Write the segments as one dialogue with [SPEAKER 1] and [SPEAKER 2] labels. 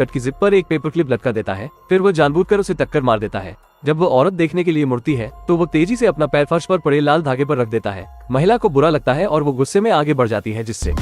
[SPEAKER 1] Cut की zip पर एक पेपर क्लिप लटका देता है। फिर वो जानबूझकर उसे टक्कर मार देता है। जब वो औरत देखने के लिए मुड़ती है तो वो तेजी से अपना पैर फर्श पर पड़े लाल धागे पर रख देता है। महिला को बुरा लगता है और वो गुस्से में आगे बढ़ जाती है, जिससे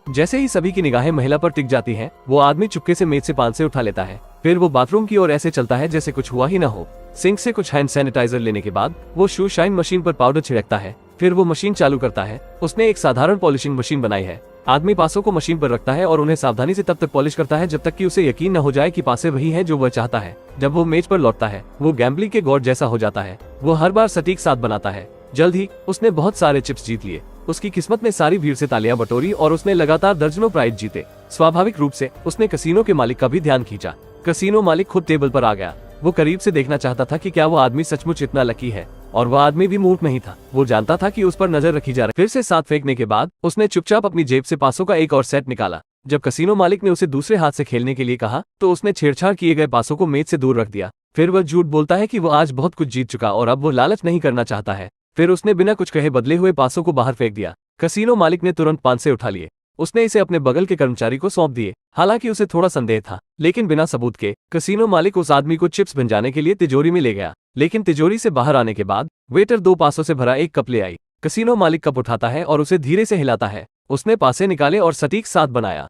[SPEAKER 1] जैसे ही सभी की निगाहें महिला पर टिक जाती हैं, वो आदमी चुपके से मेज से 500 उठा लेता है। फिर वो बाथरूम की ओर ऐसे चलता है जैसे कुछ हुआ ही ना हो। सिंक से कुछ हैंड सैनिटाइजर लेने के बाद वो शू शाइन मशीन पर पाउडर छिड़कता है। फिर वो मशीन चालू करता है। उसने एक साधारण पॉलिशिंग मशीन बनाई है। आदमी पासों को मशीन पर रखता है और उन्हें सावधानी से तब तक पॉलिश करता है जब तक कि उसे यकीन न हो जाए कि पासे वही है जो वह चाहता है। जब वो मेज पर लौटता है, वो गैम्बलिंग के गॉड जैसा हो जाता है। वो हर बार सटीक साथ बनाता है। जल्द ही उसने बहुत सारे चिप्स जीत लिए। उसकी किस्मत ने सारी भीड़ से तालियां बटोरी और उसने लगातार दर्जनों प्राइज जीते। स्वाभाविक रूप से उसने कसीनो के मालिक का भी ध्यान खींचा। कसीनो मालिक खुद टेबल पर आ गया। वो करीब से देखना चाहता था कि क्या वो आदमी सचमुच इतना लकी है, और वह आदमी भी मूर्ख नहीं था। वो जानता था कि उस पर नजर रखी जा रही। फिर से साथ फेंकने के बाद उसने चुपचाप अपनी जेब से पासों का एक और सेट निकाला। जब कसीनो मालिक ने उसे दूसरे हाथ से खेलने के लिए कहा तो उसने छेड़छाड़ किए गए पासों को मेज से दूर रख दिया। फिर वह झूठ बोलता है कि वो आज बहुत कुछ जीत चुका और अब वो लालच नहीं करना चाहता है। फिर उसने बिना कुछ कहे बदले हुए पासों को बाहर फेंक दिया। कसीनो मालिक ने तुरंत 500 उठा लिए। उसने इसे अपने बगल के कर्मचारी को सौंप दिए। हालांकि उसे थोड़ा संदेह था, लेकिन बिना सबूत के कसीनो मालिक उस आदमी को चिप्स भिजवाने के लिए तिजोरी में ले गया। लेकिन तिजोरी से बाहर आने के बाद वेटर 2 पासों से भरा एक कप ले आई। कसीनो मालिक कप उठाता है और उसे धीरे से हिलाता है। उसने पासे निकाले और सटीक साथ बनाया।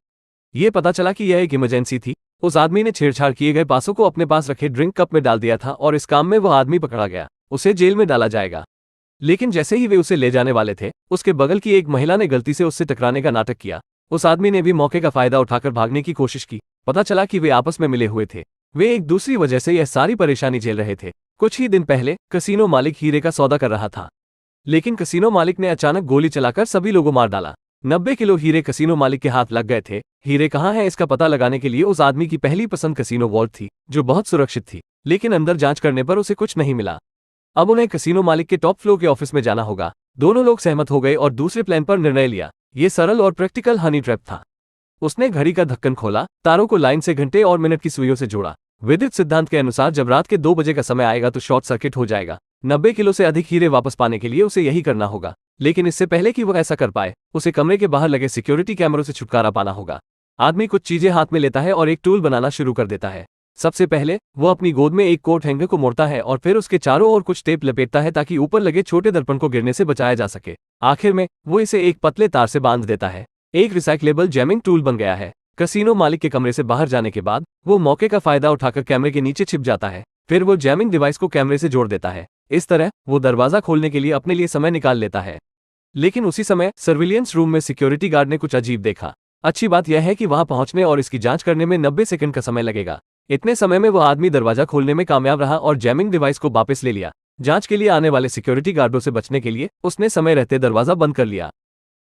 [SPEAKER 1] ये पता चला कि यह एक इमरजेंसी थी। उस आदमी ने छेड़छाड़ किए गए पासों को अपने पास रखे ड्रिंक कप में डाल दिया था और इस काम में वह आदमी पकड़ा गया। उसे जेल में डाला जाएगा। लेकिन जैसे ही वे उसे ले जाने वाले थे, उसके बगल की एक महिला ने गलती से उससे टकराने का नाटक किया। उस आदमी ने भी मौके का फायदा उठाकर भागने की कोशिश की। पता चला कि वे आपस में मिले हुए थे। वे एक दूसरी वजह से यह सारी परेशानी झेल रहे थे। कुछ ही दिन पहले कसीनो मालिक हीरे का सौदा कर रहा था, लेकिन कसीनो मालिक ने अचानक गोली चलाकर सभी लोगों मार डाला। 90 किलो हीरे कसीनो मालिक के हाथ लग गए थे। हीरे कहाँ हैं इसका पता लगाने के लिए उस आदमी की पहली पसंद कसीनो वॉल्ट थी, जो बहुत सुरक्षित थी। लेकिन अंदर जांच करने पर उसे कुछ नहीं मिला। अब उन्हें कसीनो मालिक के टॉप फ्लोर के ऑफिस में जाना होगा। दोनों लोग सहमत हो गए और दूसरे प्लान पर निर्णय लिया। ये सरल और प्रैक्टिकल हनी ट्रैप था। उसने घड़ी का ढक्कन खोला, तारों को लाइन से घंटे और मिनट की सुइयों से जोड़ा। विद्युत सिद्धांत के अनुसार जब रात के 2 बजे का समय आएगा तो शॉर्ट सर्किट हो जाएगा। 90 किलो से अधिक हीरे वापस पाने के लिए उसे यही करना होगा। लेकिन इससे पहले कि वह ऐसा कर पाए, उसे कमरे के बाहर लगे सिक्योरिटी कैमरों से छुटकारा पाना होगा। आदमी कुछ चीजें हाथ में लेता है और एक टूल बनाना शुरू कर देता है। सबसे पहले वो अपनी गोद में एक कोट हैंगर को मोड़ता है और फिर उसके चारों ओर कुछ टेप लपेटता है ताकि ऊपर लगे छोटे दर्पण को गिरने से बचाया जा सके। आखिर में वो इसे एक पतले तार से बांध देता है। एक रिसाइक्लेबल जैमिंग टूल बन गया है। कसीनो मालिक के कमरे से बाहर जाने के बाद वो मौके का फायदा उठाकर कैमरे के नीचे छिप जाता है। फिर वो जैमिंग डिवाइस को कैमरे से जोड़ देता है। इस तरह वो दरवाजा खोलने के लिए अपने लिए समय निकाल लेता है। लेकिन उसी समय सर्विलियंस रूम में सिक्योरिटी गार्ड ने कुछ अजीब देखा। अच्छी बात यह है कि वहां पहुंचने और इसकी जांच करने में 90 सेकंड का समय लगेगा। इतने समय में वह आदमी दरवाजा खोलने में कामयाब रहा और जैमिंग डिवाइस को वापस ले लिया। जांच के लिए आने वाले सिक्योरिटी गार्डों से बचने के लिए उसने समय रहते दरवाजा बंद कर लिया।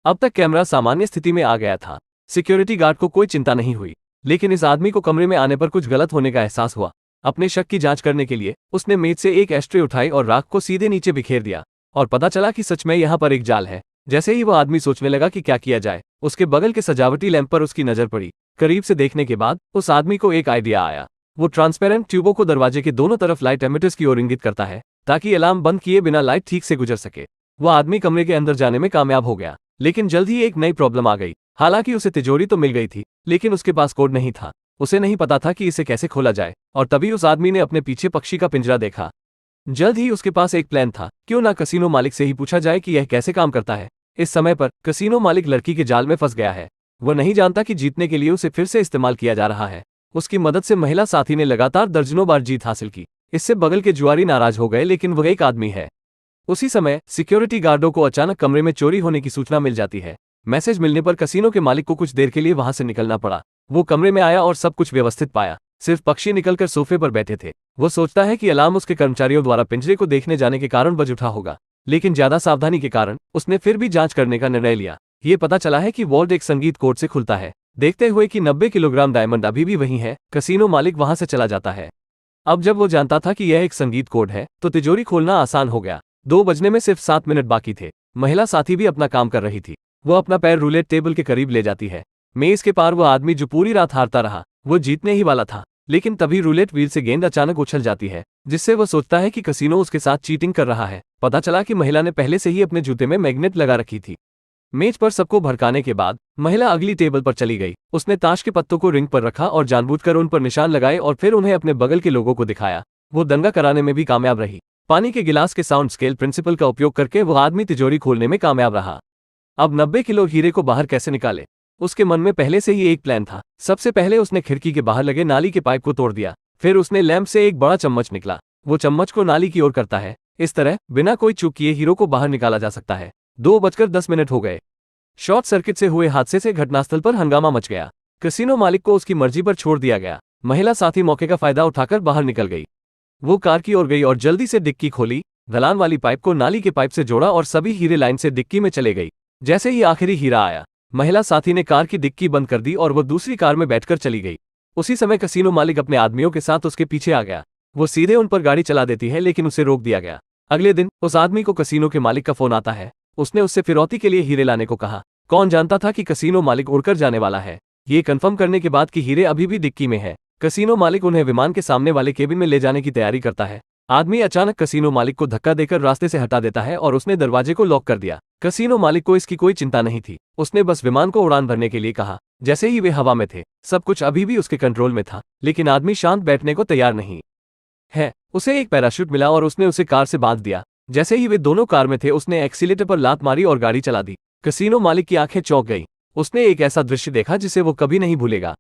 [SPEAKER 1] अब तक कैमरा सामान्य स्थिति में आ गया था। सिक्योरिटी गार्ड को कोई चिंता नहीं हुई, लेकिन इस आदमी को कमरे में आने पर कुछ गलत होने का एहसास हुआ। अपने शक की जांच करने के लिए उसने मेज से एक एस्ट्रे उठाई और राख को सीधे नीचे बिखेर दिया, और पता चला कि सच में यहाँ पर एक जाल है। जैसे ही वह आदमी सोचने लगा कि क्या किया जाए, उसके बगल के सजावटी लैंप पर उसकी नजर पड़ी। करीब से देखने के बाद उस आदमी को एक आइडिया आया। वो ट्रांसपेरेंट ट्यूबों को दरवाजे के दोनों तरफ लाइट एमिटर्स की ओर इंगित करता है ताकि अलार्म बंद किए बिना लाइट ठीक से गुजर सके। वह आदमी कमरे के अंदर जाने में कामयाब हो गया, लेकिन जल्द ही एक नई प्रॉब्लम आ गई। हालांकि उसे तिजोरी तो मिल गई थी, लेकिन उसके पास कोड नहीं था। उसे नहीं पता था कि इसे कैसे खोला जाए, और तभी उस आदमी ने अपने पीछे पक्षी का पिंजरा देखा। जल्द ही उसके पास एक प्लान था। क्यों ना कसीनो मालिक से ही पूछा जाए कि यह कैसे काम करता है। इस समय पर कसीनो मालिक लड़की के जाल में फंस गया है। वह नहीं जानता कि जीतने के लिए उसे फिर से इस्तेमाल किया जा रहा है। उसकी मदद से महिला साथी ने लगातार दर्जनों बार जीत हासिल की। इससे बगल के जुआरी नाराज हो गए, लेकिन वह एक आदमी है। उसी समय सिक्योरिटी गार्डों को अचानक कमरे में चोरी होने की सूचना मिल जाती है। मैसेज मिलने पर कसीनो के मालिक को कुछ देर के लिए वहां से निकलना पड़ा। वो कमरे में आया और सब कुछ व्यवस्थित पाया। सिर्फ पक्षी निकलकर सोफे पर बैठे थे। वो सोचता है कि अलार्म उसके कर्मचारियों द्वारा पिंजरे को देखने जाने के कारण बज उठा होगा, लेकिन ज्यादा सावधानी के कारण उसने फिर भी जांच करने का निर्णय लिया। ये पता चला है कि वॉल्ट एक संगीत कोड से खुलता है। देखते हुए कि 90 किलोग्राम डायमंड अभी भी वही है, कसीनो मालिक वहां से चला जाता है। अब जब वो जानता था कि यह एक संगीत कोड है, तो तिजोरी खोलना आसान हो गया। 2 बजने में सिर्फ 7 मिनट बाकी थे। महिला साथी भी अपना काम कर रही थी। वो अपना पैर रूलेट टेबल के करीब ले जाती है। मेज के पार वो आदमी जो पूरी रात हारता रहा, वो जीतने ही वाला था। लेकिन तभी रूलेट व्हील से गेंद अचानक उछल जाती है, जिससे वो सोचता है कि कसीनो उसके साथ चीटिंग कर रहा है। पता चला कि महिला ने पहले से ही अपने जूते में मैग्नेट लगा रखी थी। मेज पर सबको भड़काने के बाद महिला अगली टेबल पर चली गई। उसने ताश के पत्तों को रिंग पर रखा और जानबूझकर उन पर निशान लगाए और फिर उन्हें अपने बगल के लोगों को दिखाया। वो दंगा कराने में भी कामयाब रही। पानी के गिलास के साउंड स्केल प्रिंसिपल का उपयोग करके वो आदमी तिजोरी खोलने में कामयाब रहा। अब 90 किलो हीरे को बाहर कैसे निकाले, उसके मन में पहले से ही एक प्लान था। सबसे पहले उसने खिड़की के बाहर लगे नाली के पाइप को तोड़ दिया। फिर उसने लैंप से एक बड़ा चम्मच निकला। वो चम्मच को नाली की ओर करता है। इस तरह बिना कोई चूक किए हीरो को बाहर निकाला जा सकता है। 2:10 हो गए। शॉर्ट सर्किट से हुए हादसे से घटनास्थल पर हंगामा मच गया। कैसीनो मालिक को उसकी मर्जी पर छोड़ दिया गया। महिला साथी मौके का फायदा उठाकर बाहर निकल गई। वो कार की ओर गई और जल्दी से डिक्की खोली, ढलान वाली पाइप को नाली के पाइप से जोड़ा और सभी हीरे लाइन से डिक्की में चले गई। जैसे ही आखिरी हीरा आया, महिला साथी ने कार की डिक्की बंद कर दी और वो दूसरी कार में बैठकर चली गई। उसी समय कैसीनो मालिक अपने आदमियों के साथ उसके पीछे आ गया। वो सीधे उन पर गाड़ी चला देती है लेकिन उसे रोक दिया गया। अगले दिन उस आदमी को कैसीनो के मालिक का फोन आता है। उसने उससे फिरौती के लिए हीरे लाने को कहा। कौन जानता था कि कैसीनो मालिक उड़कर जाने वाला है। ये कंफर्म करने के बाद कि हीरे अभी भी डिक्की में है, कैसीनो मालिक उन्हें विमान के सामने वाले केबिन में ले जाने की तैयारी करता है। आदमी अचानक कैसीनो मालिक को धक्का देकर रास्ते से हटा देता है और उसने दरवाजे को लॉक कर दिया। कैसीनो मालिक को इसकी कोई चिंता नहीं थी। उसने बस विमान को उड़ान भरने के लिए कहा। जैसे ही वे हवा में थे, सब कुछ अभी भी उसके कंट्रोल में था, लेकिन आदमी शांत बैठने को तैयार नहीं है। उसे एक पैराशूट मिला और उसने उसे कार से बांध दिया। जैसे ही वे दोनों कार में थे, उसने एक्सीलेटर पर लात मारी और गाड़ी चला दी। कैसीनो मालिक की आंखें चौंक गई। उसने एक ऐसा दृश्य देखा जिसे वो कभी नहीं भूलेगा।